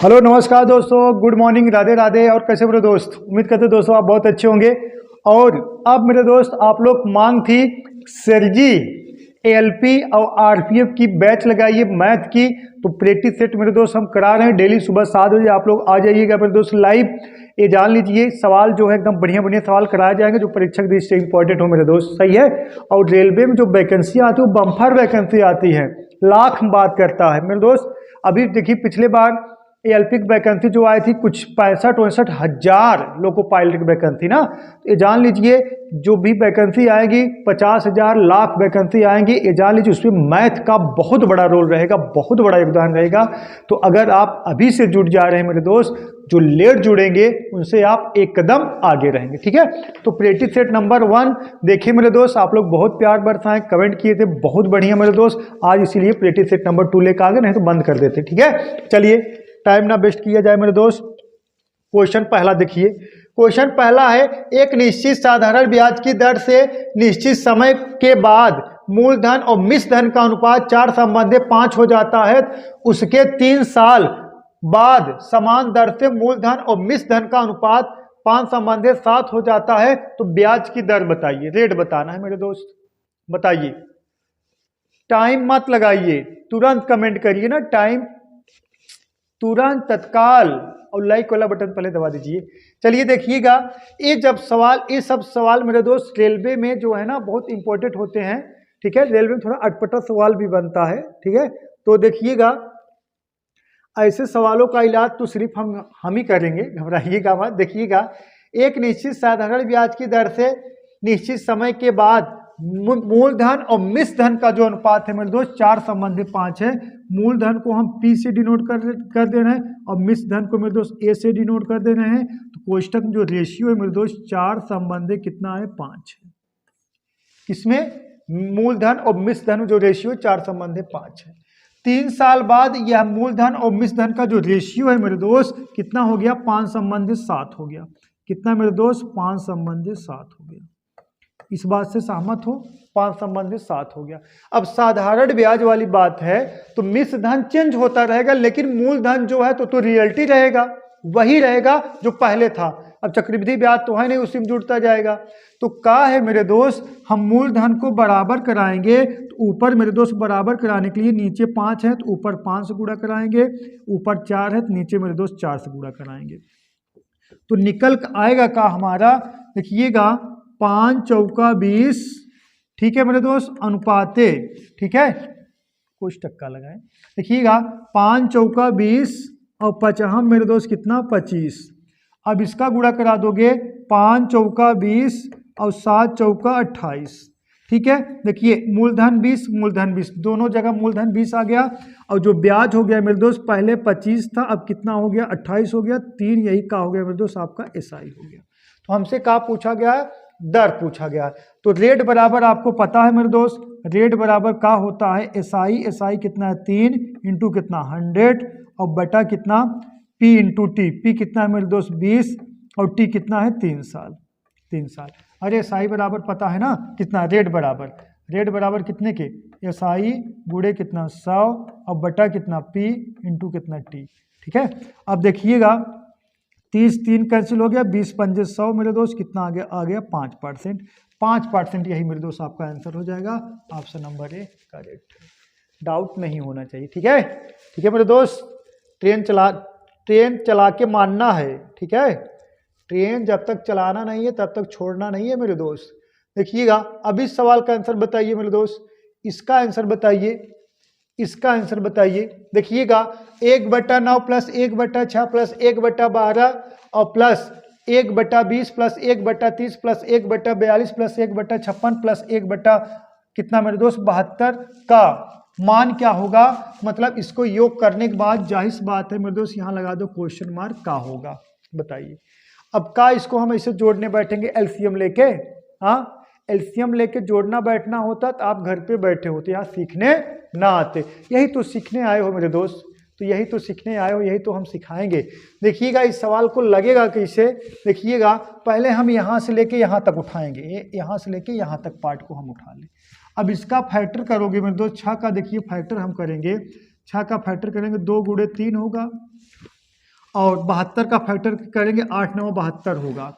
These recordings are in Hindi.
हेलो नमस्कार दोस्तों, गुड मॉर्निंग, राधे राधे। और कैसे मेरे दोस्त, उम्मीद करते दोस्तों आप बहुत अच्छे होंगे। और अब मेरे दोस्त आप लोग मांग थी सरजी एएलपी और आरपीएफ की बैच लगाइए मैथ की, तो प्रैक्टिस सेट मेरे दोस्त हम करा रहे हैं डेली सुबह 7 बजे। आप लोग आ जाइएगा मेरे दोस्त लाइव। ये जान लीजिए सवाल जो है एकदम बढ़िया बढ़िया सवाल कराए जाएंगे जो परीक्षक दृष्टि से इंपॉर्टेंट हो मेरे दोस्त, सही है। और रेलवे में जो वैकेंसी आती है वो बम्पर वैकेंसी आती है, लाख बात करता है मेरे दोस्त। अभी देखिए पिछले बार एएलपी की वैकेंसी जो आई थी कुछ 65-69 हजार लोको पायलट की वैकेंसी ना, तो ये जान लीजिए जो भी वैकेंसी आएगी 50,000 लाख वैकेंसी आएंगी, ये जान लीजिए उसमें मैथ का बहुत बड़ा रोल रहेगा, बहुत बड़ा योगदान रहेगा। तो अगर आप अभी से जुड़ जा रहे हैं मेरे दोस्त, जो लेट जुड़ेंगे उनसे आप एक कदम आगे रहेंगे, ठीक है। तो प्रैक्टिस सेट नंबर 1 देखिए मेरे दोस्त, आप लोग बहुत प्यार बरसाएं, कमेंट किए थे, बहुत बढ़िया मेरे दोस्त। आज इसीलिए प्रैक्टिस सेट नंबर 2 लेकर आ गए, नहीं तो बंद कर देते, ठीक है। चलिए टाइम ना वेस्ट किया जाए मेरे दोस्त। क्वेश्चन पहला देखिए, क्वेश्चन पहला है एक निश्चित साधारण ब्याज की दर से निश्चित समय के बाद मूलधन और मिश्र धन का अनुपात 4 संबंधी 5 हो जाता है, उसके 3 साल बाद समान दर से मूलधन और मिश्र धन का अनुपात 5 संबंधी 7 हो जाता है, तो ब्याज की दर बताइए। रेट बताना है मेरे दोस्त, बताइए। टाइम मत लगाइए, तुरंत कमेंट करिए ना, टाइम तुरंत तत्काल, और लाइक वाला बटन पहले दबा दीजिए। चलिए देखिएगा, ये सब सवाल मेरे दोस्त रेलवे में जो है ना बहुत इंपॉर्टेंट होते हैं, ठीक है। रेलवे में थोड़ा अटपटा सवाल भी बनता है, ठीक है। तो देखिएगा ऐसे सवालों का इलाज तो सिर्फ हम ही करेंगे, घबराइएगा मत। देखिएगा, एक निश्चित साधारण ब्याज की दर से निश्चित समय के बाद मूलधन और मिश्र धन का जो अनुपात है मेरे दोस्त 4 संबंधी 5 है। मूलधन को हम P से डिनोट कर दे रहे हैं और मिश्र धन को मेरे दोस्त A से डिनोट कर दे रहे हैं। तो कोष्टक में जो रेशियो है मेरे दोस्त 4 संबंधी कितना है 5 है। किसमें? मूलधन और मिश्र धन जो रेशियो 4 संबंधी 5 है। 3 साल बाद यह मूलधन और मिश्र धन का जो रेशियो है मेरे दोस्त कितना हो गया? 5 संबंधी 7 हो गया। कितना मेरे दोस्त? 5 संबंधी 7 हो गया। इस बात से सहमत हो? 5 संबंधी 7 हो गया। अब साधारण ब्याज वाली बात है तो मिश्र धन चेंज होता रहेगा, लेकिन मूलधन जो है तो रियलिटी रहेगा, वही रहेगा जो पहले था। अब चक्रवृद्धि ब्याज तो है नहीं, उसी में जुड़ता जाएगा। तो क्या है मेरे दोस्त, हम मूलधन को बराबर कराएंगे तो ऊपर मेरे दोस्त बराबर कराने के लिए नीचे 5 है तो ऊपर 5 से गुणा कराएंगे, ऊपर 4 है तो नीचे मेरे दोस्त 4 से गुणा कराएंगे। तो निकल आएगा का हमारा, देखिएगा 5 चौका 20, ठीक है मेरे दोस्त, अनुपाते, ठीक है, कुछ टक्का लगाए। देखिएगा 5 चौका 20 और 50 मेरे दोस्त कितना? 25। अब इसका गुणा करा दोगे 5 चौका 20 और 7 चौका 28, ठीक है। देखिए मूलधन 20 मूलधन 20 दोनों जगह मूलधन 20 आ गया, और जो ब्याज हो गया मेरे दोस्त पहले 25 था, अब कितना हो गया? 28 हो गया। 3 यही का हो गया मेरे दोस्त आपका एसआई हो गया। तो हमसे क्या पूछा गया है? दर पूछा गया। तो रेट बराबर आपको पता है मेरे दोस्त, रेट बराबर क्या होता है? एसआई, एसआई कितना है? 3 इंटू कितना? 100 और बटा कितना? P into T. पी कितना है मेरे दोस्त? 20 और टी कितना है? 3 साल। 3 साल। अरे एसआई बराबर पता है ना कितना? रेट बराबर, रेट बराबर कितने के? एसआई गुणे कितना? 100 और बटा कितना? पी इंटू कितना? टी, ठीक है। अब देखिएगा 30 3 कैंसिल हो गया, 20 पंजे 100 मेरे दोस्त कितना आ गया 5%। 5% यही मेरे दोस्त आपका आंसर हो जाएगा। Option number A correct, doubt नहीं होना चाहिए, ठीक है। ठीक है मेरे दोस्त, ट्रेन चला के मानना है, ठीक है। ट्रेन जब तक चलाना नहीं है तब तक छोड़ना नहीं है मेरे दोस्त। देखिएगा अब इस सवाल का आंसर बताइए मेरे दोस्त, इसका आंसर बताइए, इसका आंसर बताइए। देखिएगा 1/9 प्लस 1/6 प्लस 1/12 और plus 1/20 plus 1/30 plus 1/42 plus 1/56 plus 1 कितना मेरे दोस्त 72 का मान क्या होगा? मतलब इसको योग करने के बाद जाहिर सी बात है मेरे दोस्त यहाँ लगा दो क्वेश्चन मार्क, का होगा बताइए। अब का इसको हम ऐसे जोड़ने बैठेंगे एलसीएम लेके, हाँ एलसीएम लेके जोड़ना बैठना होता तो आप घर पे बैठे होते, यहाँ सीखने ना आते। यही तो सीखने आए हो मेरे दोस्त, तो यही तो सीखने आए हो, यही तो हम सिखाएंगे। देखिएगा इस सवाल को लगेगा कैसे, देखिएगा पहले हम यहाँ से लेके यहाँ तक उठाएंगे, यहाँ से लेके यहाँ तक पार्ट को हम उठा लें। अब इसका फैक्टर करोगे मेरे दोस्त, 6 का देखिए फैक्टर हम करेंगे, 6 का फैक्टर करेंगे 2 गुणे 3 होगा, और 72 का फैक्टर करेंगे 8 9 72 होगा।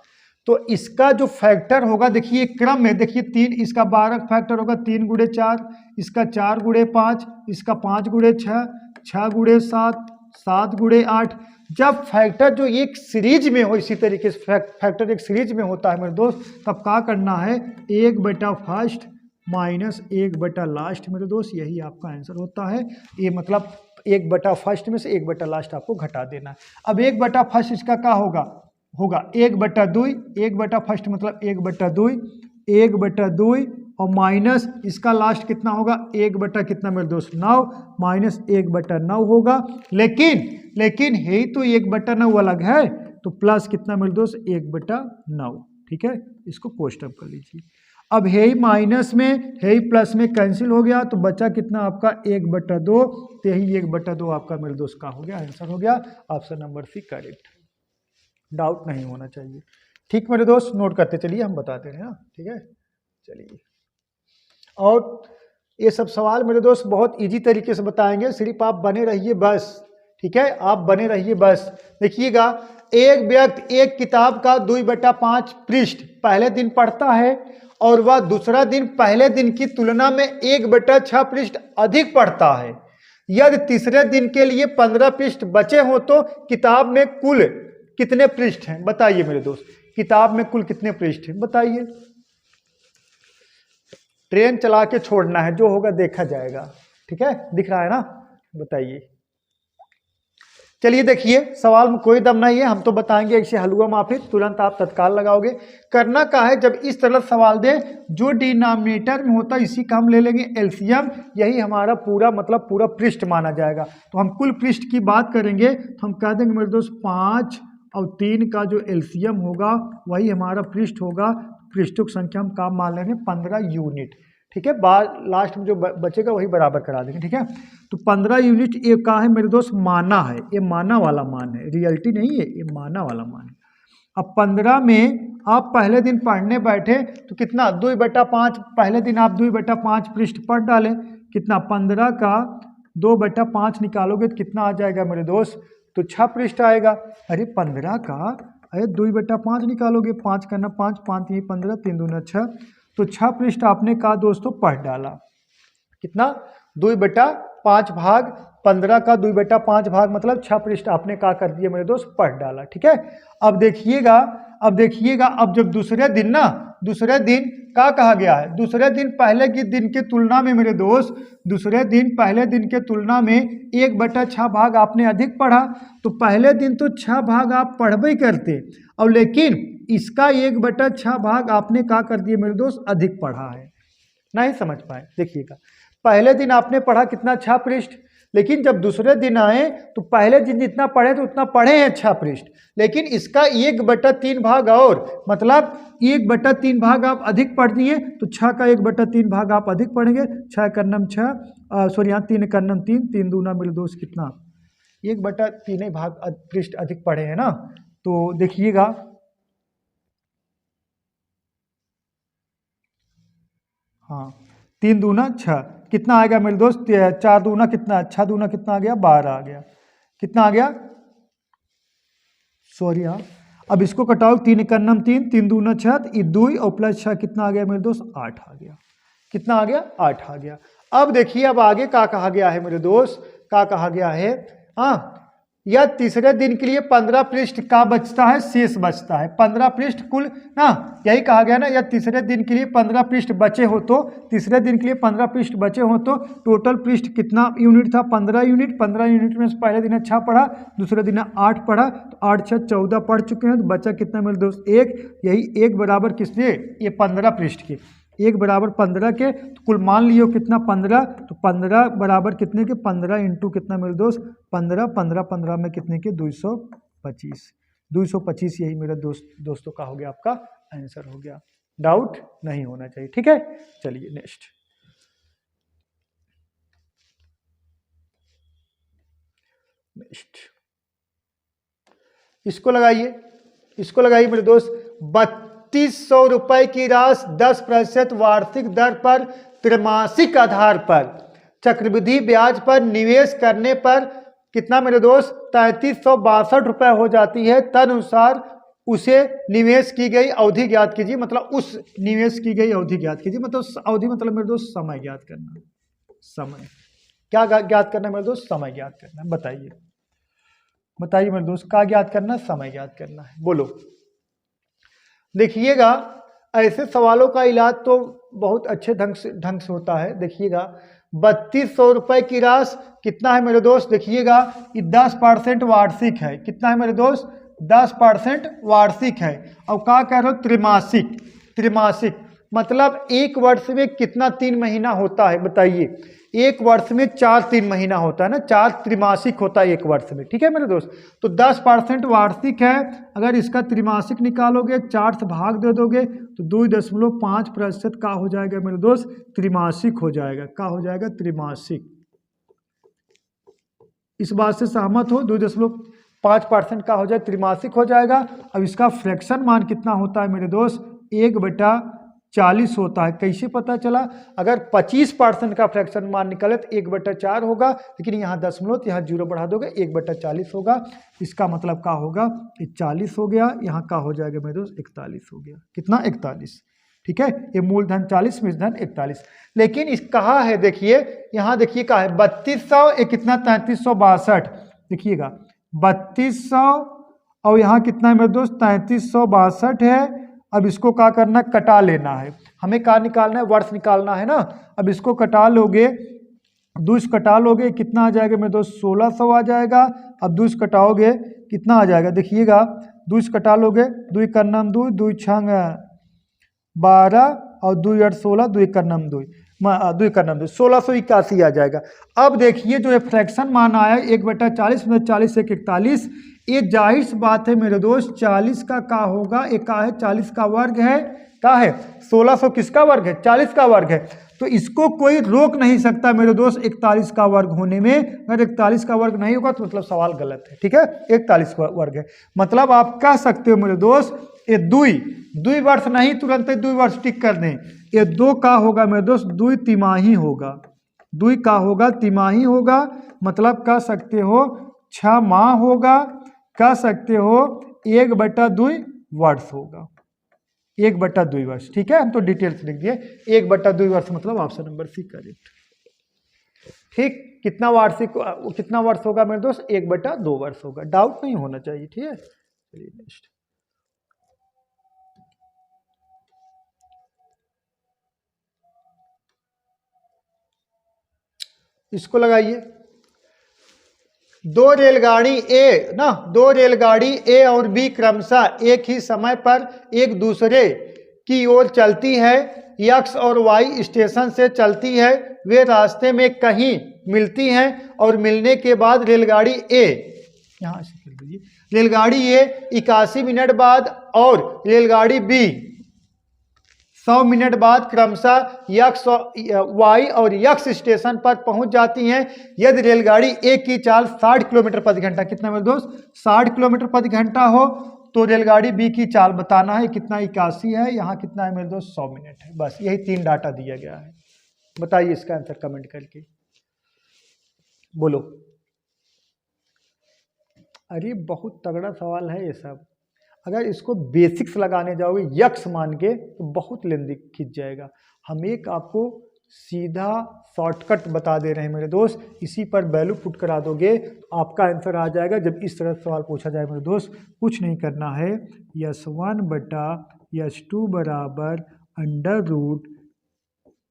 तो इसका जो फैक्टर होगा देखिए क्रम में, देखिए 3, इसका 12 फैक्टर होगा 3 गुणे 4, इसका 4 गुणे 5, इसका 5 गुणे 6, 6 गुणे 7, 7 गुणे 8। जब फैक्टर जो एक सीरीज में हो, इसी तरीके से फैक्टर एक सीरीज में होता है मेरे दोस्त, तब क्या करना है, 1/फर्स्ट माइनस 1/लास्ट मेरे दोस्त, यही आपका आंसर होता है। ये मतलब 1/फर्स्ट में से 1/लास्ट आपको घटा देना है। अब 1/फर्स्ट इसका क्या होगा, 1/2, 1/फर्स्ट मतलब 1/2, 1/2 और माइनस इसका लास्ट कितना होगा, 1/ कितना मेरे दोस्त 9, माइनस 1/9 होगा। लेकिन है ही तो 1/9 अलग है, तो प्लस कितना मेरे दोस्त 1/9। ठीक है, इसको पोस्ट अप कर लीजिए। अब है ही माइनस में है ही प्लस में कैंसिल हो गया, तो बचा कितना आपका 1/2, तो यही 1/2 आपका मेरे दोस्त का हो गया, आंसर हो गया option number C correct. Doubt नहीं होना चाहिए। ठीक मेरे दोस्त, नोट करते चलिए, हम बताते हैं। ठीक है, चलिए। और ये सब सवाल मेरे दोस्त बहुत इजी तरीके से बताएंगे, सिर्फ आप बने रहिए बस। ठीक है, आप बने रहिए बस। देखिएगा, एक व्यक्ति एक किताब का 2/5 पृष्ठ पहले दिन पढ़ता है और वह दूसरा दिन पहले दिन की तुलना में 1/6 पृष्ठ अधिक पढ़ता है। यदि तीसरे दिन के लिए 15 पृष्ठ बचे हो तो किताब में कुल कितने पृष्ठ हैं, बताइए मेरे दोस्त। किताब में कुल कितने पृष्ठ हैं बताइए। ट्रेन चला के छोड़ना है, जो होगा देखा जाएगा। ठीक है, दिख रहा है ना, बताइए। चलिए देखिए, सवाल में कोई दम नहीं है, हम तो बताएंगे ऐसे हलवा माफी, तुरंत आप तत्काल लगाओगे। करना क्या है, जब इस तरह सवाल दे, जो डिनोमिनेटर में होता है इसी का हम ले लेंगे एलसीएम, यही हमारा पूरा मतलब पूरा पृष्ठ माना जाएगा। तो हम कुल पृष्ठ की बात करेंगे तो हम कह देंगे मेरे दोस्त 5 और 3 का जो एलसीएम होगा वही हमारा पृष्ठ होगा। पृष्ठों की संख्या हम काम मान लेंगे 15 यूनिट। ठीक है, लास्ट में जो बचेगा वही बराबर करा देंगे। ठीक है, तो 15 यूनिट ये का है मेरे दोस्त, माना है, ये माना वाला मान है, रियलिटी नहीं है, ये माना वाला मान है। अब 15 में आप पहले दिन पढ़ने बैठे तो कितना 2/5, पहले दिन आप 2/5 पृष्ठ पढ़ डालें, कितना 15 का 2/5 निकालोगे तो कितना आ जाएगा मेरे दोस्त, तो 6 पृष्ठ आएगा। अरे 15 का अरे 2/5 निकालोगे, 5 करना 5, 5 3 15, 3 दूना 6, तो 6 पृष्ठ आपने कहा दोस्तों पढ़ डाला। कितना 2/5 भाग 15 का 2/5 भाग मतलब 6 पृष्ठ आपने क्या कर दिया मेरे दोस्त, पढ़ डाला। ठीक है, अब देखिएगा, अब जब दूसरे दिन क्या कहा गया है, दूसरे दिन पहले के दिन के तुलना में मेरे दोस्त, दूसरे दिन पहले दिन के तुलना में 1/6 भाग आपने अधिक पढ़ा, तो पहले दिन तो 6 भाग आप पढ़बे ही करते, और लेकिन इसका 1/6 भाग आपने क्या कर दिया मेरे दोस्त, अधिक पढ़ा है। नहीं समझ पाए, देखिएगा, पहले दिन आपने पढ़ा कितना 6 पृष्ठ, लेकिन जब दूसरे दिन आए तो पहले दिन जितना पढ़े तो उतना पढ़े हैं 6 पृष्ठ, लेकिन इसका 1/3 भाग और मतलब 1/3 भाग आप अधिक पढ़ दिए, तो 6 का 1/3 भाग आप अधिक पढ़ेंगे। 6 कर्नम 6 सॉरी यहाँ 3 कर्नम 3, 3 दूना मेरे दोस्त कितना 1/3 भाग पृष्ठ अधिक पढ़े हैं ना। तो देखिएगा, हाँ 3 दूना 6 कितना आएगा मेरे दोस्त, 4 दूना कितना, 6 दूना कितना आ गया 12 आ गया, कितना आ गया सॉरी हाँ, अब इसको कटाओ, 3 कर्नम 3, 3 दूना 6, 2 और प्लस 6 कितना आ गया मेरे दोस्त 8 आ गया, कितना आ गया 8 आ गया। अब देखिए, अब आगे क्या कहा गया है मेरे दोस्त, क्या कहा गया है, हाँ या तीसरे दिन के लिए 15 पृष्ठ का बचता है, शेष बचता है 15 पृष्ठ कुल ना, यही कहा गया ना, या तीसरे दिन के लिए 15 पृष्ठ बचे हो तो, तीसरे दिन के लिए 15 पृष्ठ बचे हो तो टोटल पृष्ठ कितना यूनिट था 15 यूनिट। 15 यूनिट में से पहले दिन 6 पढ़ा, दूसरे दिन 8 पढ़ा, तो 8 6 14 पढ़ चुके हैं, तो बचा कितना मेरे दोस्त 1, यही 1 बराबर किसके, ये 15 पृष्ठ के, 1 बराबर 15 के, तो कुल मान लियो कितना 15, तो 15 बराबर कितने के, 15 इंटू कितना मेरे दोस्त 15, 15 15 में कितने के 225, 225 यही मेरे दोस्तों का हो गया, आपका आंसर हो गया। डाउट नहीं होना चाहिए। ठीक है, चलिए नेक्स्ट, इसको लगाइए मेरे दोस्त। 3200 रुपए की राशि 10% वार्षिक दर पर त्रैमासिक आधार पर चक्रवृद्धि ब्याज पर निवेश करने पर कितना मेरे दोस्त 3362 रुपये हो जाती है। तदनुसार उसे निवेश की गई अवधि ज्ञात कीजिए, मतलब उस निवेश की गई अवधि ज्ञात कीजिए, मतलब अवधि मतलब मेरे दोस्त समय ज्ञात करना। समय क्या ज्ञात करना है मेरे दोस्त? समय ज्ञात करना है। बताइए बताइए मेरे दोस्त, क्या ज्ञात करना? समय ज्ञात करना है। बोलो। देखिएगा ऐसे सवालों का इलाज तो बहुत अच्छे ढंग से होता है। देखिएगा 3200 रुपये की राशि कितना है मेरे दोस्त? देखिएगा ये 10% वार्षिक है। कितना है मेरे दोस्त? 10% वार्षिक है। और क्या कह रहे हो? त्रिमासिक। त्रिमासिक मतलब एक वर्ष में कितना 3 महीना होता है? बताइए। एक वर्ष में 4 महीना होता है ना, 4 त्रिमासिक होता है एक वर्ष में। ठीक है मेरे दोस्त, तो 10% वार्षिक है। अगर इसका त्रिमासिक निकालोगे, 4 से भाग दे दोगे तो 2.5% का हो जाएगा मेरे दोस्त? त्रिमासिक हो जाएगा। क्या हो जाएगा? त्रिमासिक। इस बात से सहमत हो? 2.5% का हो जाए त्रिमासिक हो जाएगा। अब इसका फ्रैक्शन मान कितना होता है मेरे दोस्त? 1/40 होता है। कैसे पता चला? अगर 25% का फ्रैक्शन मान निकले तो 1/4 होगा, लेकिन यहाँ दशमलव तो यहाँ 0 बढ़ा दोगे 1/40 होगा। इसका मतलब क्या होगा? 40 हो गया। यहाँ का हो जाएगा मेरे दोस्त? 41 हो गया। कितना? 41। ठीक है, ये मूलधन 40 मूलधन 41। लेकिन इस कहा है, देखिए यहाँ देखिए कहा है 3200, ये कितना? 3362। देखिएगा 3200 और यहाँ कितना है मेरे दोस्त? 3362 है। अब इसको क्या करना? कटा लेना है। हमें क्या निकालना है? वर्ष निकालना है ना। अब इसको कटा लोगे, 2 कटा लोगे, कितना आ जाएगा मेरे दोस्त? 1600 आ जाएगा। अब 2 कटाओगे कितना आ जाएगा? देखिएगा 2 कटा लोगे, 2 का नाम 2, 2 छंग 12 और 2 8 16, 2 का नाम 2, 2 का नाम 2, 1681 आ जाएगा। अब देखिए जो ये फ्रैक्शन मान आया 1/40 में 40 से 41, ये जाहिर सी बात है मेरे दोस्त 40 का क्या होगा? एक का है 40 का वर्ग है। क्या है? 1600 किसका वर्ग है? 40 का वर्ग है। तो इसको कोई रोक नहीं सकता मेरे दोस्त 41 का वर्ग होने में। अगर 41 का वर्ग नहीं होगा तो मतलब सवाल गलत है। ठीक है, 41 का वर्ग है। मतलब आप कह सकते हो मेरे दोस्त ये 2 वर्ष नहीं तुरंत 2 वर्ष टिक कर दें, ये 2 का होगा मेरे दोस्त? 2 तिमाही होगा। 2 का होगा? तिमाही होगा। मतलब कह सकते हो 6 माह होगा। कह सकते हो 1/2 वर्ष होगा। 1/2 वर्ष। ठीक है, हम तो डिटेल्स लिख दिए। 1/2 वर्ष मतलब ऑप्शन नंबर सी करेक्ट। ठीक, कितना वार्षिक कितना वर्ष होगा मेरे दोस्त? 1/2 वर्ष होगा। डाउट नहीं होना चाहिए। ठीक है, चलिए नेक्स्ट। इसको लगाइए। 2 रेलगाड़ी ए और बी क्रमशः एक ही समय पर एक दूसरे की ओर चलती है। एक्स और वाई स्टेशन से चलती है। वे रास्ते में कहीं मिलती हैं और मिलने के बाद रेलगाड़ी ए, यहाँ से कर दीजिए, रेलगाड़ी ए 81 मिनट बाद और रेलगाड़ी बी 100 मिनट बाद क्रमशः एक्स वाई और एक्स स्टेशन पर पहुंच जाती हैं। यदि रेलगाड़ी ए की चाल 60 किलोमीटर प्रति घंटा, कितना मेरे दोस्त? 60 किलोमीटर प्रति घंटा हो तो रेलगाड़ी बी की चाल बताना है। कितना? 81 है। यहाँ कितना है मेरे दोस्त? 100 मिनट है। बस यही 3 डाटा दिया गया है। बताइए इसका आंसर कमेंट करके। बोलो। अरे बहुत तगड़ा सवाल है ये सब। अगर इसको बेसिक्स लगाने जाओगे यक्स मान के तो बहुत लेंदी खींच जाएगा। हम एक आपको सीधा शॉर्टकट बता दे रहे हैं मेरे दोस्त, इसी पर वैल्यू पुट करा दोगे तो आपका आंसर आ जाएगा। जब इस तरह सवाल पूछा जाए मेरे दोस्त, कुछ नहीं करना है। S1/S2 बराबर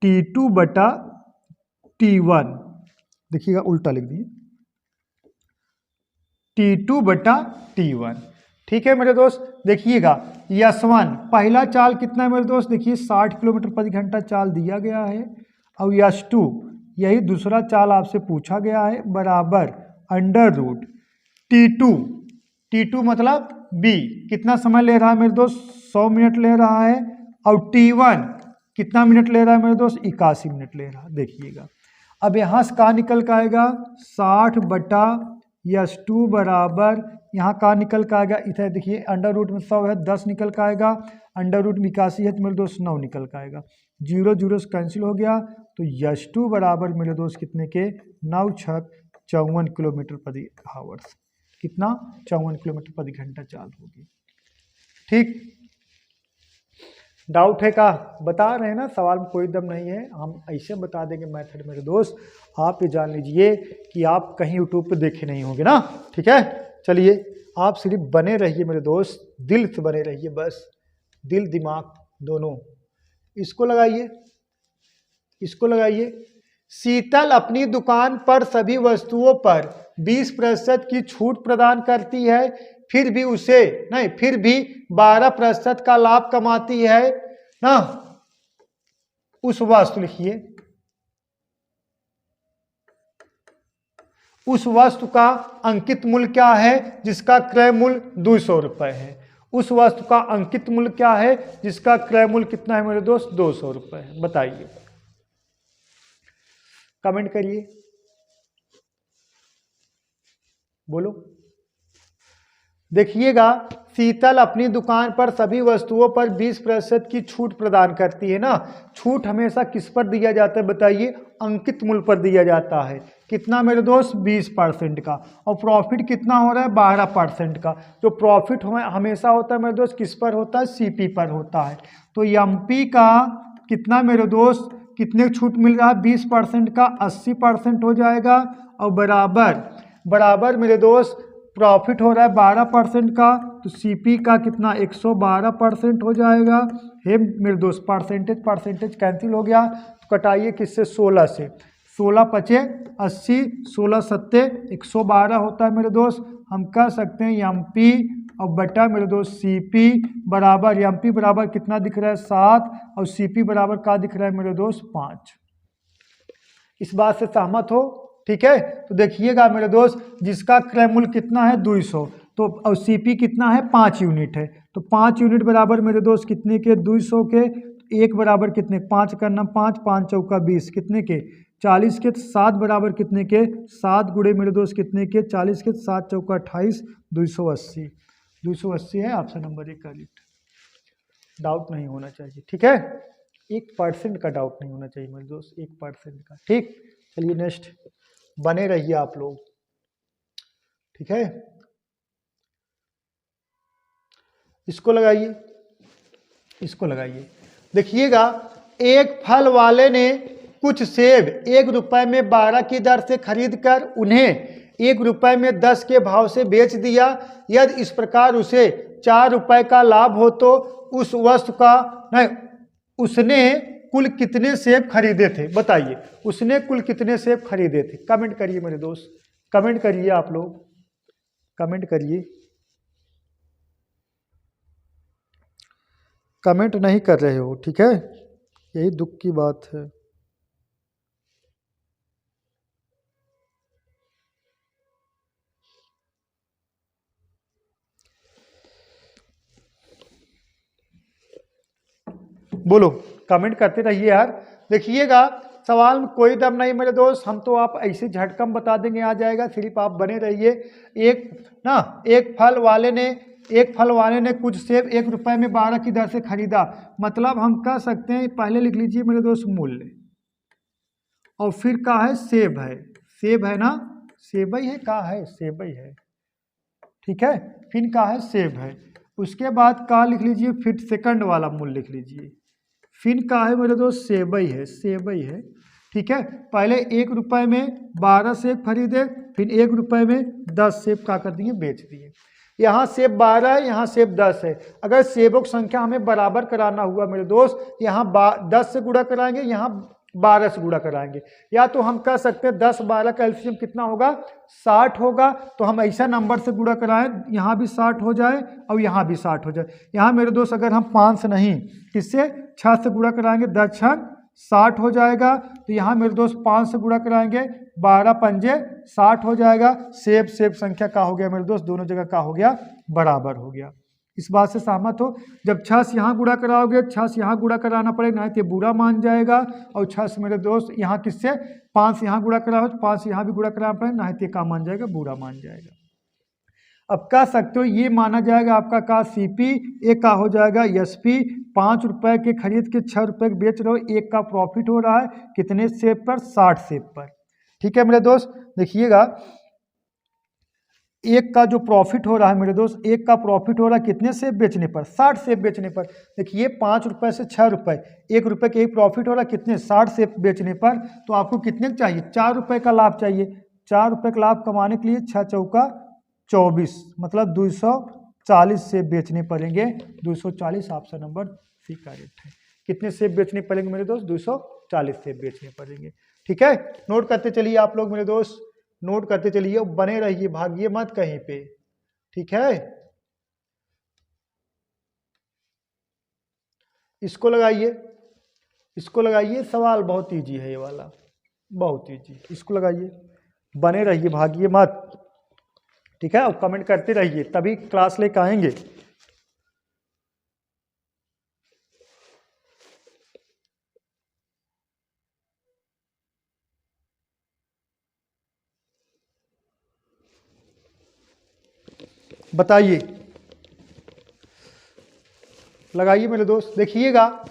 √T2/T1। देखिएगा उल्टा लिख दिए, T2/T1। ठीक है मेरे दोस्त। देखिएगा S1 पहला चाल कितना है मेरे दोस्त? देखिए 60 किलोमीटर प्रति घंटा चाल दिया गया है। और S2 यही दूसरा चाल आपसे पूछा गया है, बराबर √T2 मतलब B कितना समय ले रहा है मेरे दोस्त? 100 मिनट ले रहा है। और T1 कितना मिनट ले रहा है मेरे दोस्त? 81 मिनट ले रहा है। देखिएगा अब यहाँ से कहाँ निकल का आएगा? 60/S2 बराबर यहाँ कहाँ निकल का आएगा? इधर देखिए अंडर रूट में 100 है, 10 निकल का आएगा। अंडर रूट में 81 है तो मेरे दोस्त 9 निकल का आएगा। 0 0 से कैंसिल हो गया तो S2 बराबर मेरे दोस्त कितने के? 9 6 54 किलोमीटर प्रति आवर्स। कितना? 54 किलोमीटर प्रति घंटा चाल होगी। ठीक, डाउट है का? बता रहे हैं ना, सवाल में कोई दम नहीं है, हम ऐसे बता देंगे मेथड मेरे दोस्त। आप ये जान लीजिए कि आप कहीं यूट्यूब पे देखे नहीं होंगे ना। ठीक है, चलिए आप सिर्फ बने रहिए मेरे दोस्त, दिल से बने रहिए, बस दिल दिमाग दोनों। इसको लगाइए, इसको लगाइए। शीतल अपनी दुकान पर सभी वस्तुओं पर 20% की छूट प्रदान करती है, फिर भी 12% का लाभ कमाती है ना। उस वस्तु लिखिए, उस वस्तु का अंकित मूल्य क्या है जिसका क्रय मूल्य 200 रुपए है। उस वस्तु का अंकित मूल्य क्या है जिसका क्रय मूल्य कितना है मेरे दोस्त? 200 रुपए है। बताइए, कमेंट करिए, बोलो। देखिएगा, शीतल अपनी दुकान पर सभी वस्तुओं पर 20% की छूट प्रदान करती है ना। छूट हमेशा किस पर दिया जाता है बताइए? अंकित मूल्य पर दिया जाता है। कितना मेरे दोस्त? 20% का। और प्रॉफिट कितना हो रहा है? 12% का। जो प्रॉफिट हमेशा होता है मेरे दोस्त किस पर होता है? सीपी पर होता है। तो एमपी का कितना मेरे दोस्त, कितने छूट मिल रहा है? 20% का 80% हो जाएगा, और बराबर मेरे दोस्त प्रॉफिट हो रहा है 12% का, तो सीपी का कितना? 112% हो जाएगा। हे मेरे दोस्त, परसेंटेज कैंसिल हो गया, तो कटाइए किससे? 16 से। 16 पचे 80, 16 सत्ते 112 होता है मेरे दोस्त। हम कह सकते हैं एमपी और बटा मेरे दोस्त सीपी बराबर, एमपी बराबर कितना दिख रहा है? 7, और सीपी बराबर क्या दिख रहा है मेरे दोस्त? 5। इस बात से सहमत हो? ठीक है, तो देखिएगा मेरे दोस्त, जिसका क्रय मूल्य कितना है? 200, तो और सीपी कितना है? 5 यूनिट है। तो 5 यूनिट बराबर मेरे दोस्त कितने के? 200 के। एक बराबर कितने? 5 करना 5, 5 चौका 20, कितने के? 40 के। 7 बराबर कितने के? 7 गुणे मेरे दोस्त कितने के? 40 के। 7 चौका 28, 280। 280 है ऑप्शन नंबर 1 करेक्ट। डाउट नहीं होना चाहिए, ठीक है? 1% का डाउट नहीं होना चाहिए मेरे दोस्त, 1% का। ठीक, चलिए नेक्स्ट, बने रहिए आप लोग, ठीक है? इसको लगाइए, इसको लगाइए। देखिएगा, एक फल वाले ने कुछ सेब 1 रुपए में 12 की दर से खरीद कर उन्हें 1 रुपए में 10 के भाव से बेच दिया। यदि इस प्रकार उसे 4 रुपए का लाभ हो तो उस वस्तु का नहीं, उसने कुल कितने सेब खरीदे थे? बताइए, उसने कुल कितने सेब खरीदे थे? कमेंट करिए मेरे दोस्त, कमेंट करिए आप लोग, कमेंट करिए। कमेंट नहीं कर रहे हो, ठीक है? यही दुख की बात है। बोलो, कमेंट करते रहिए यार। देखिएगा, सवाल में कोई दम नहीं मेरे दोस्त, हम तो आप ऐसे झटकम बता देंगे, आ जाएगा, सिर्फ आप बने रहिए। एक फल वाले ने कुछ सेब 1 रुपए में 12 की दर से खरीदा। मतलब हम कह सकते हैं, पहले लिख लीजिए मेरे दोस्त मूल्य, और फिर का है? सेब है, सेब है ना, सेब ही है, का है? सेब ही है, ठीक है? फिर का है? सेब है। उसके बाद का लिख लीजिए, फिर सेकंड वाला मूल्य लिख लीजिए। फिर का है मेरे दोस्त? सेबई है, सेबई है, ठीक है? पहले 1 रुपए में 12 सेब खरीदे, फिर 1 रुपए में 10 सेब का कर दिए? बेच दिए। यहाँ सेब 12 है, यहाँ सेब 10 है। अगर सेबों की संख्या हमें बराबर कराना हुआ मेरे दोस्त, यहाँ 10 से गुणा कराएंगे, यहाँ 12 से गुणा कराएंगे। या तो हम कह सकते हैं 10 12 का एलसीएम कितना होगा? 60 होगा। तो हम ऐसा नंबर से गुणा कराएं, यहाँ भी 60 हो जाए और यहाँ भी 60 हो जाए। यहाँ मेरे दोस्त अगर हम 5 से नहीं, किससे? 6 से गुणा कराएंगे, 10 6 60 हो जाएगा। तो यहाँ मेरे दोस्त 5 से गुणा कराएंगे, 12 पंजे 60 हो जाएगा। सेब संख्या का हो गया मेरे दोस्त? दोनों जगह का हो गया? बराबर हो गया। इस बात से सहमत हो? जब 6 से यहाँ गुणा कराओगे, 6 से यहाँ गुणा कराना पड़ेगा, नहीं तो बुरा मान जाएगा। और 6 से मेरे दोस्त यहाँ किससे? 5 से यहाँ गुणा कराओ, 5 से यहाँ भी गुणा कराना पड़ेगा, नहीं तो का मान जाएगा? बुरा मान जाएगा। अब कह सकते हो ये माना जाएगा आपका का सीपी, एक का हो जाएगा एसपी। 5 रुपए के खरीद के 6 रुपए के बेच रहे हो, एक का प्रॉफिट हो रहा है कितने सेब पर? 60 सेब पर। ठीक है मेरे दोस्त, देखिएगा एक का जो प्रॉफिट हो रहा है मेरे दोस्त, एक का प्रॉफिट हो रहा है कितने सेब बेचने पर, 60 सेब बेचने पर। देखिए 5 रुपए से 6 रुपए, 1 रुपए के एक प्रॉफिट हो रहा है कितने, 60 सेब बेचने पर। तो आपको कितने चाहिए, 4 रुपए का लाभ चाहिए। 4 रुपए का लाभ कमाने के लिए 6 चौका 24, मतलब 240 सेब बेचने पड़ेंगे। 240 ऑप्शन नंबर सी करेक्ट है। कितने सेब बेचने पड़ेंगे मेरे दोस्त, 240 सेब बेचने पड़ेंगे। ठीक है, नोट करते चलिए आप लोग मेरे दोस्त, नोट करते चलिए, बने रहिए, भागिए मत कहीं पे। ठीक है, इसको लगाइए, इसको लगाइए, सवाल बहुत इजी है ये वाला, बहुत इजी। इसको लगाइए, बने रहिए, भागिए मत। ठीक है, और कमेंट करते रहिए, तभी क्लास लेकर आएंगे। बताइए, लगाइए मेरे दोस्त। देखिएगा,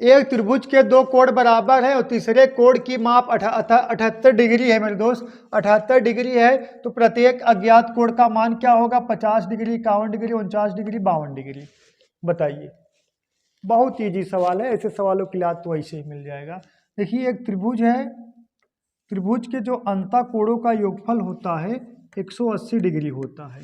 एक त्रिभुज के दो कोण बराबर है और तीसरे कोण की माप 78 डिग्री है मेरे दोस्त। 78 डिग्री है तो प्रत्येक अज्ञात कोण का मान क्या होगा, 50 डिग्री, 51 डिग्री, 49 डिग्री, 52 डिग्री। बताइए, बहुत इजी सवाल है, ऐसे सवालों के लिए तो ऐसे ही मिल जाएगा। देखिए एक त्रिभुज है, त्रिभुज के जो अंता कोणों का योगफल होता है 180 डिग्री होता है।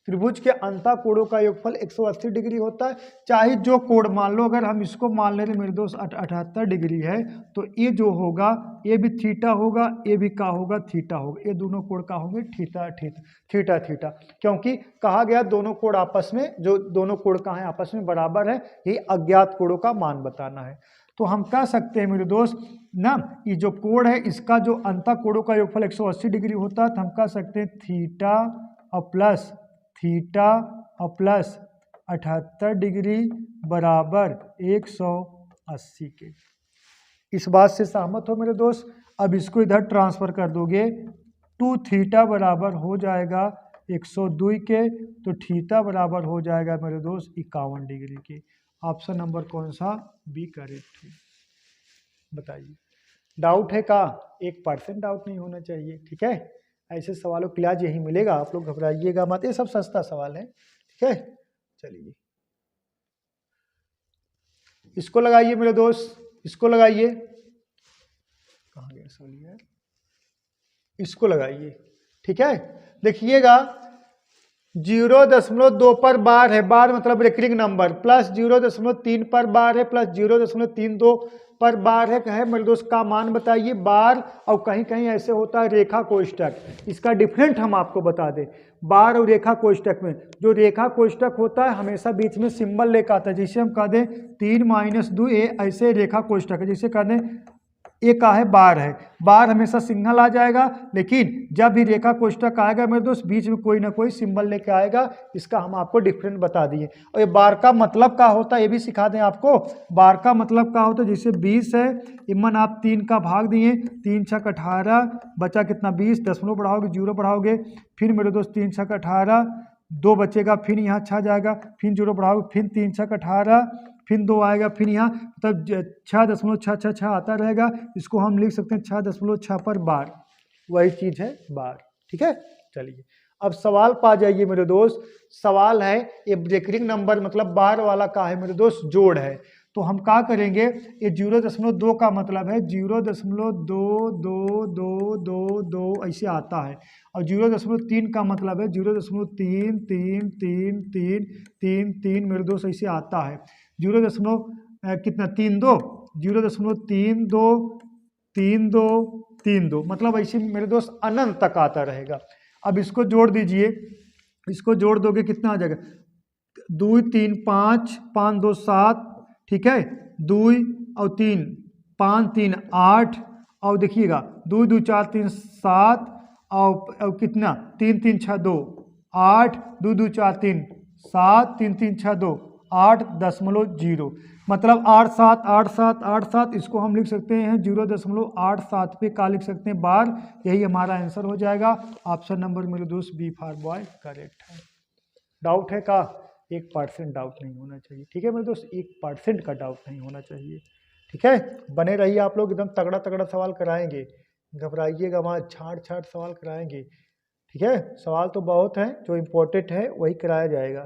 त्रिभुज के अंता कोणों का योगफल 180 डिग्री होता है। चाहे जो कोण मान लो, अगर हम इसको मान ले रहे मेरे दोस्त 78 डिग्री है, तो ये जो होगा ये भी थीटा होगा, ये भी का होगा, थीटा होगा। ये दोनों कोण का होंगे थीटा थीटा थीटा थीटा, क्योंकि कहा गया दोनों कोण आपस में, जो दोनों कोण का है आपस में बराबर है, ये अज्ञात कोणों का मान बताना है। तो हम कह सकते हैं मेरे दोस्त ना, ये जो कोण है इसका जो अंता कोणों का योगफल 180 डिग्री होता है, तो हम कह सकते हैं थीटा और प्लस थीटा और प्लस 78 डिग्री बराबर 180 के। इस बात से सहमत हो मेरे दोस्त। अब इसको इधर ट्रांसफर कर दोगे, 2 थीटा बराबर हो जाएगा 102 के, तो थीटा बराबर हो जाएगा मेरे दोस्त 51 डिग्री के। ऑप्शन नंबर कौन सा, बी करेक्ट है। बताइए, डाउट है का, 1% डाउट नहीं होना चाहिए। ठीक है, ऐसे सवालों के लिए आज यही मिलेगा, आप लोग घबराइएगा मत, ये सब सस्ता सवाल है। ठीक है, चलिए इसको लगाइए मेरे दोस्त, इसको लगाइए, कहाँ गया सवाल यार, इसको लगाइए। ठीक है, देखिएगा 0.2 पर बार है, बार मतलब रेकरिंग नंबर, प्लस 0.3 पर बार है, प्लस 0.32 पर बार है मेरे दोस्त, का मान बताइए बार। और कहीं कहीं ऐसे होता है रेखा कोष्टक, इसका डिफरेंट हम आपको बता दें। बार और रेखा कोष्टक में, जो रेखा कोष्टक होता है हमेशा बीच में सिंबल लेकर आता है, जिसे हम कह दें 3 - 2 ऐसे रेखा कोष्टक है। जिसे कह दें ये का है बार है, बार हमेशा सिंगल आ जाएगा, लेकिन जब भी रेखा कोष्टक आएगा मेरे दोस्त बीच में कोई ना कोई सिंबल लेके आएगा। इसका हम आपको डिफरेंट बता दिए। और ये बार का मतलब क्या होता है ये भी सिखा दें आपको। बार का मतलब क्या होता है, जैसे 20 है, इमन आप 3 का भाग दिए, 3 × 18, बचा कितना 20, दशमलव बढ़ाओगे 0 बढ़ाओगे, फिर मेरे दोस्त 3 × 18, 2 बचेगा, फिर यहाँ 6 जाएगा, फिर 0 बढ़ाओगे, फिर 3 × 18, फिर 2 आएगा, फिर यहाँ तब 6.666 आता रहेगा। इसको हम लिख सकते हैं 6.6 पर बार, वही चीज़ है बार। ठीक है, चलिए अब सवाल पा जाइए मेरे दोस्त। सवाल है ये रेकरिंग नंबर मतलब बार वाला का है मेरे दोस्त, जोड़ है। तो हम क्या करेंगे, ये 0.2 का मतलब है 0.2222 ऐसे आता है, और 0.3 का मतलब है 0.333333 मेरे दोस्त ऐसे आता है। 0. कितना 32, 0.3232 मतलब ऐसे मेरे दोस्त अनंत तक आता रहेगा। अब इसको जोड़ दीजिए, इसको जोड़ दोगे कितना आ जाएगा, 2 3 5 5 2 7, ठीक है, 2 और 3 5 3 8, और देखिएगा 2 2 4 3 7, और कितना 3 3 6 2 8, 2 2 4 3 7, 3 3 6 2 8.0, मतलब 8 7 8 7 8 7, इसको हम लिख सकते हैं 0.87 पे का लिख सकते हैं बार। यही हमारा आंसर हो जाएगा। ऑप्शन नंबर मेरे दोस्त बी फॉर बॉय करेक्ट है। डाउट है का, 1% डाउट नहीं होना चाहिए। ठीक है मेरे दोस्त, 1% का डाउट नहीं होना चाहिए। ठीक है, बने रहिए आप लोग, एकदम तगड़ा तगड़ा सवाल कराएंगे। घबराइएगा, वहाँ छांट छांट सवाल कराएंगे। ठीक है, सवाल तो बहुत हैं, जो इम्पोर्टेंट है वही कराया जाएगा।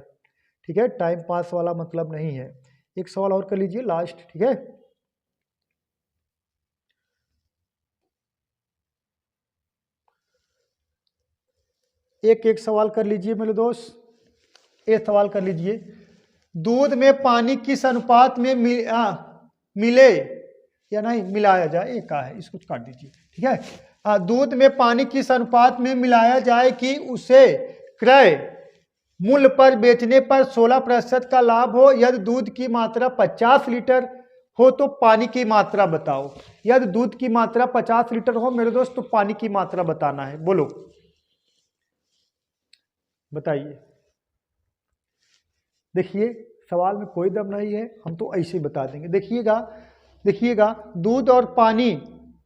ठीक है, टाइम पास वाला मतलब नहीं है। एक सवाल और कर लीजिए लास्ट। ठीक है, एक एक सवाल कर लीजिए मेरे दोस्त। एक सवाल कर लीजिए, दूध में पानी किस अनुपात में मिले या नहीं मिलाया जाए, एक का है, इसको काट दीजिए। ठीक है, दूध में पानी किस अनुपात में मिलाया जाए कि उसे क्रय मूल्य पर बेचने पर 16% का लाभ हो। यदि दूध की मात्रा 50 लीटर हो तो पानी की मात्रा बताओ। यदि दूध की मात्रा 50 लीटर हो मेरे दोस्त तो पानी की मात्रा बताना है। बोलो, बताइए। देखिए, सवाल में कोई दम नहीं है, हम तो ऐसे ही बता देंगे। देखिएगा, देखिएगा, दूध और पानी,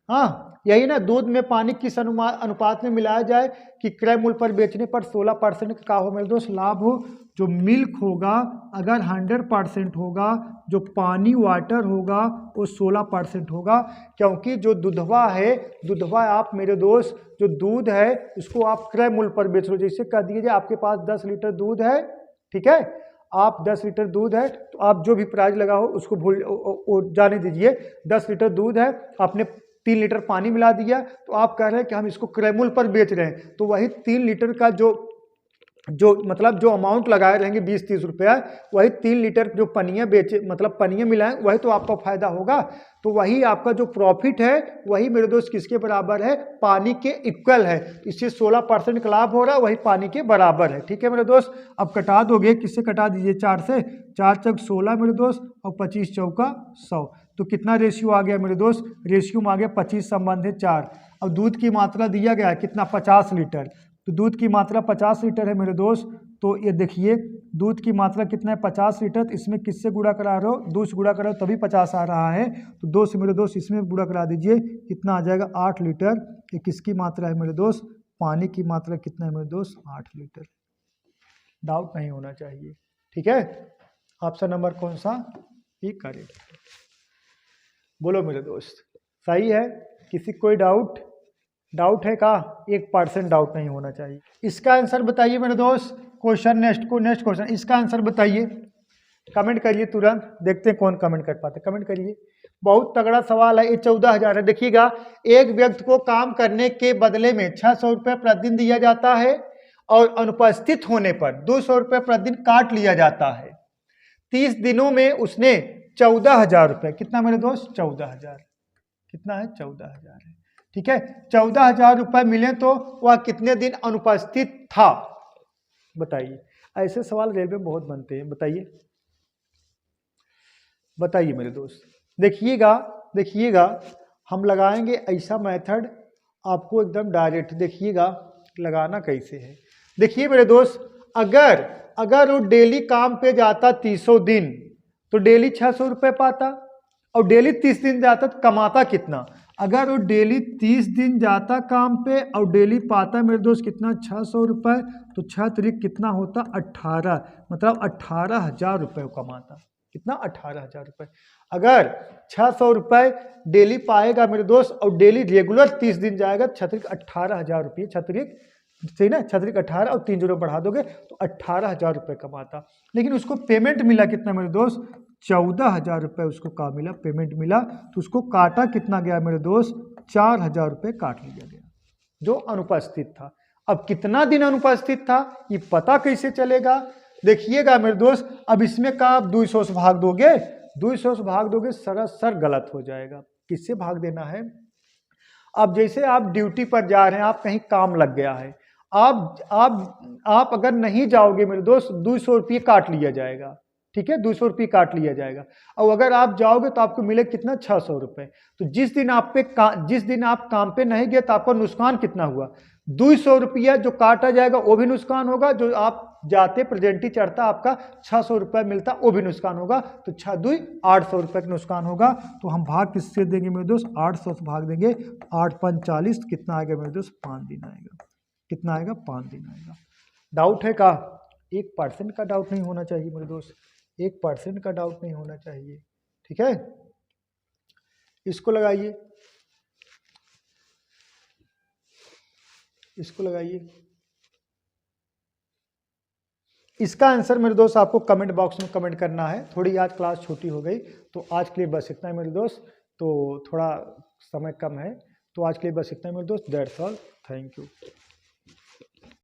हाँ यही ना, दूध में पानी किस अनुपात में मिलाया जाए कि क्रय मूल्य पर बेचने पर 16% का हो मेरे दोस्त लाभ हो। जो मिल्क होगा अगर 100% होगा, जो पानी वाटर होगा वो 16% होगा। क्योंकि जो दूधवा है, दूधवा आप मेरे दोस्त, जो दूध है उसको आप क्रय मूल्य पर बेच लो। जैसे कह दीजिए आपके पास 10 लीटर दूध है, ठीक है, आप 10 लीटर दूध है तो आप जो भी प्राइस लगाओ उसको भूल जाने दीजिए। 10 लीटर दूध है, आपने 3 लीटर पानी मिला दिया, तो आप कह रहे हैं कि हम इसको क्रय मूल्य पर बेच रहे हैं, तो वही 3 लीटर का जो मतलब जो अमाउंट लगाए रहेंगे 20-30 रुपया, वही 3 लीटर जो पनिया बेचे मतलब पनिया मिलाएं वही तो आपका फायदा होगा। तो वही आपका जो प्रॉफिट है वही मेरे दोस्त किसके बराबर है, पानी के इक्वल है। इससे 16% का लाभ हो रहा है, वही पानी के बराबर है। ठीक है मेरे दोस्त, अब कटा दोगे, किससे कटा दीजिए, 4 से। 4 चौक 16 मेरे दोस्त, और 25 चौका 100, तो कितना रेशियो आ गया मेरे दोस्त, रेशियो में आ गया 25 संबंधित 4। अब दूध की मात्रा दिया गया है कितना, 50 लीटर, तो दूध की मात्रा 50 लीटर है मेरे दोस्त। तो ये देखिए दूध की मात्रा कितना है, 50 लीटर, तो इसमें किससे गुणा करा रहे हो, 2 से गुणा करो तभी 50 आ रहा है, तो 2 से मेरे दोस्त इसमें गुणा करा दीजिए, कितना आ जाएगा 8 लीटर। ये किसकी मात्रा है मेरे दोस्त, पानी की मात्रा कितना है मेरे दोस्त, 8 लीटर। डाउट नहीं होना चाहिए। ठीक है, ऑप्शन नंबर कौन सा, ये करेक्ट। बोलो मेरे दोस्त, सही है, किसी कोई डाउट है का, 1% डाउट नहीं होना चाहिए। इसका आंसर बताइए मेरे दोस्त। क्वेश्चन नेक्स्ट क्वेश्चन, इसका आंसर बताइए, कमेंट करिए तुरंत, देखते हैं कौन कमेंट कर पाते, कमेंट करिए। बहुत तगड़ा सवाल है, ये 14,000 है। देखिएगा, एक व्यक्ति को काम करने के बदले में 600 रुपये प्रतिदिन दिया जाता है और अनुपस्थित होने पर 200 रुपये प्रतिदिन काट लिया जाता है। 30 दिनों में उसने 14,000 रुपये, कितना मेरे दोस्त, 14,000, कितना है, 14,000 है। ठीक है, 14,000 रुपये मिले तो वह कितने दिन अनुपस्थित था, बताइए। ऐसे सवाल रेलवे में बहुत बनते हैं, बताइए मेरे दोस्त। देखिएगा हम लगाएंगे ऐसा मेथड आपको एकदम डायरेक्ट, देखिएगा लगाना कैसे है। देखिए मेरे दोस्त, अगर वो डेली काम पे जाता 300 दिन तो डेली 600 रुपये पाता, और डेली 30 दिन जाता तो कमाता कितना। अगर वो डेली 30 दिन जाता काम पे और डेली पाता मेरे दोस्त कितना, 600 रुपये, तो 6 तरीक कितना होता, 18, मतलब 18,000 रुपये वो कमाता। कितना, 18,000 रुपये। अगर 600 रुपये डेली पाएगा मेरे दोस्त और डेली रेगुलर 30 दिन जाएगा, 6 तरीक 18,000 रुपये, 6 तरीक सही ना, 6 तरीक 18 और 3 जीरो बढ़ा दोगे तो 18,000 रुपये कमाता। लेकिन उसको पेमेंट मिला कितना मेरे दोस्त, 14,000 रुपये उसको का मिला, पेमेंट मिला, तो उसको काटा कितना गया मेरे दोस्त, 4,000 रुपये काट लिया गया, जो अनुपस्थित था। अब कितना दिन अनुपस्थित था ये पता कैसे चलेगा, देखिएगा मेरे दोस्त। अब इसमें का आप 200 से भाग दोगे, 200 से भाग दोगे सरासर गलत हो जाएगा। किससे भाग देना है, अब जैसे आप ड्यूटी पर जा रहे हैं, आप कहीं काम लग गया है, आप अगर नहीं जाओगे मेरे दोस्त 200 रुपये काट लिया जाएगा। ठीक है, 200 रुपये काट लिया जाएगा। और अगर आप जाओगे तो आपको मिले कितना, 600 रुपये। तो जिस दिन आप काम पे नहीं गए तो आपका नुकसान कितना हुआ, 200 रुपया जो काटा जाएगा वो भी नुकसान होगा, जो आप जाते प्रेजेंटी चढ़ता आपका 600 रुपये मिलता वो भी नुकसान होगा, तो 6 दूई 800 रुपये का नुकसान होगा। तो हम भाग किससे देंगे मेरे दोस्त, 800 से भाग देंगे, 8 5 40, कितना आएगा मेरे दोस्त, 5 दिन आएगा। कितना आएगा, 5 दिन आएगा। डाउट है का, 1% का डाउट नहीं होना चाहिए मेरे दोस्त, 1% का डाउट नहीं होना चाहिए। ठीक है, इसको लगाइए, इसको लगाइए। इसका आंसर मेरे दोस्त आपको कमेंट बॉक्स में कमेंट करना है। थोड़ी आज क्लास छोटी हो गई, तो आज के लिए बस इतना है मेरे दोस्त। तो थोड़ा समय कम है, तो आज के लिए बस इतना है मेरे दोस्त। That's all, thank you.